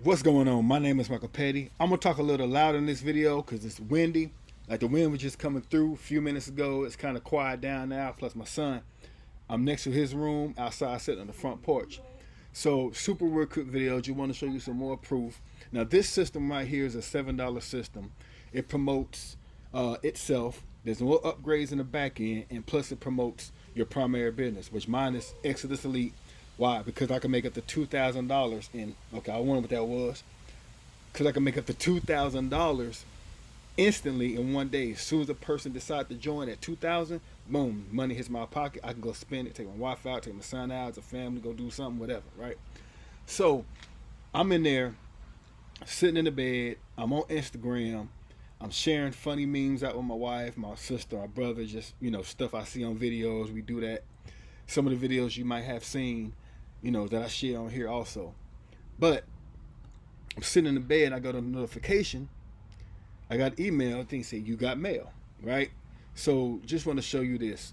What's going on? My name is Michael Petty. I'm gonna talk a little louder in this video because it's windy. Like the wind was just coming through a few minutes ago. It's kind of quiet down now. Plus my son, I'm next to his room outside sitting on the front porch. So super real quick video. Just want to show you some more proof. Now this system right here is a $7 system. It promotes itself. There's no upgrades in the back end, and plus it promotes your primary business, which mine is Exodus Elite. Why? Because I can make up to $2,000 in. Okay, I wonder what that was. Because I can make up to $2,000 instantly in one day. As soon as a person decides to join at 2,000, boom, money hits my pocket. I can go spend it, take my wife out, take my son out, as a family, go do something, whatever, right? So I'm in there, sitting in the bed. I'm on Instagram. I'm sharing funny memes out with my wife, my sister, my brother, just, stuff I see on videos. We do that. Some of the videos you might have seen, that I share on here also. But I'm sitting in the bed and I got a notification. I got an email. I think it said you got mail, right? So just want to show you this.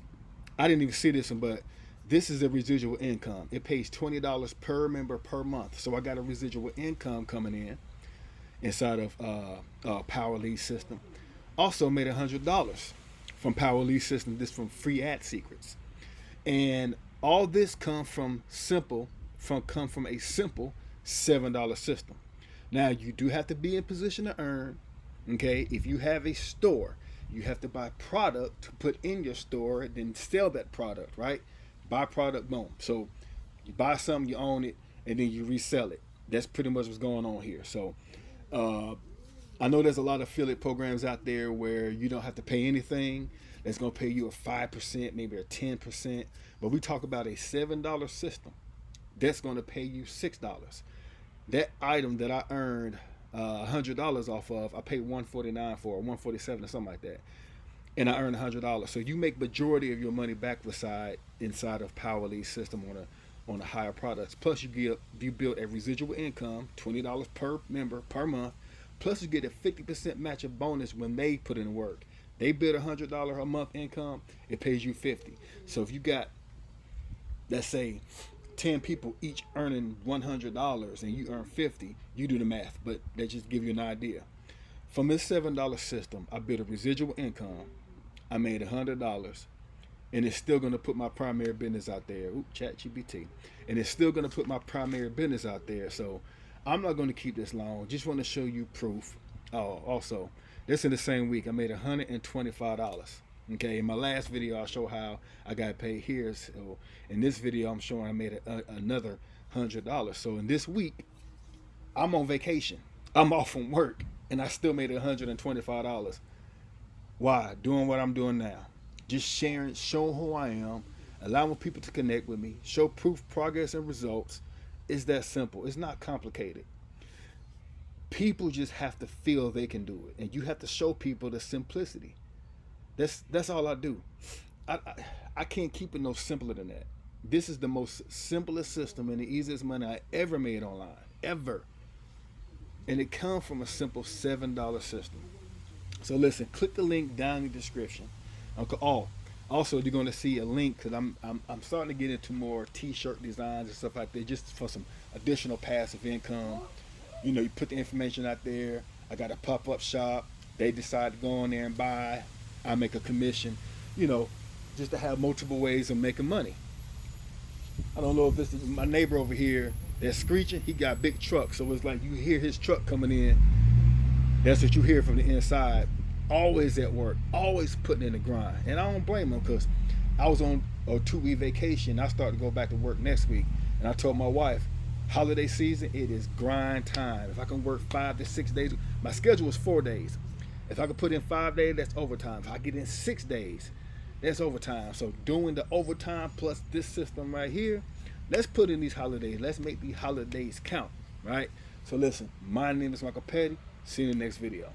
I didn't even see this one, but this is a residual income. It pays $20 per member per month. So I got a residual income coming in inside of Power Lead System. Also made $100 from Power Lead System. This from Free Ad Secrets. And all this come from a simple $7 system. Now you do have to be in position to earn. Okay, if you have a store, you have to buy product to put in your store, then sell that product, right? Buy product, boom. So you buy something, you own it, and then you resell it. That's pretty much what's going on here. So I know there's a lot of affiliate programs out there where you don't have to pay anything. That's going to pay you a 5%, maybe a 10%. But we talk about a $7 system. That's going to pay you $6. That item that I earned $100 off of, I paid $149 for, or $147 or something like that. And I earned $100. So you make majority of your money back inside of Power Lead System on the higher products. Plus you build a residual income, $20 per member per month. Plus you get a 50% match of bonus when they put in work. They build $100 a month income, it pays you $50. So if you got, let's say, 10 people each earning $100 and you earn $50, you do the math, but that just give you an idea. From this $7 system, I built a residual income. I made $100, and it's still going to put my primary business out there. Ooh, ChatGPT. And it's still going to put my primary business out there. So I'm not going to keep this long. Just want to show you proof. Also, this in the same week, I made $125. Okay, in my last video, I show how I got paid here. So in this video, I'm showing I made another $100. So in this week, I'm on vacation. I'm off from work, and I still made $125. Why? Doing what I'm doing now. Just sharing, showing who I am, allowing people to connect with me, show proof, progress, and results. It's that simple. It's not complicated. People just have to feel they can do it, and you have to show people the simplicity. That's all I do. I can't keep it no simpler than that. This is the most simplest system and the easiest money I ever made online, ever. And it comes from a simple $7 system. So listen, click the link down in the description. Also you're going to see a link because I'm starting to get into more t-shirt designs and stuff like that, just for some additional passive income. You put the information out there. I got a pop-up shop. They decide to go in there and buy. I make a commission, just to have multiple ways of making money. I don't know if this is my neighbor over here that's screeching. He got big trucks, so it's like you hear his truck coming in. That's what you hear from the inside. Always at work, always putting in the grind. And I don't blame him because I was on a 2-week vacation. I started to go back to work next week. And I told my wife, holiday season, it is grind time. If I can work 5 to 6 days, my schedule was 4 days. If I could put in 5 days, that's overtime. If I get in 6 days, that's overtime. So doing the overtime plus this system right here, let's put in these holidays. Let's make these holidays count, right? So listen, my name is Michael Petty. See you in the next video.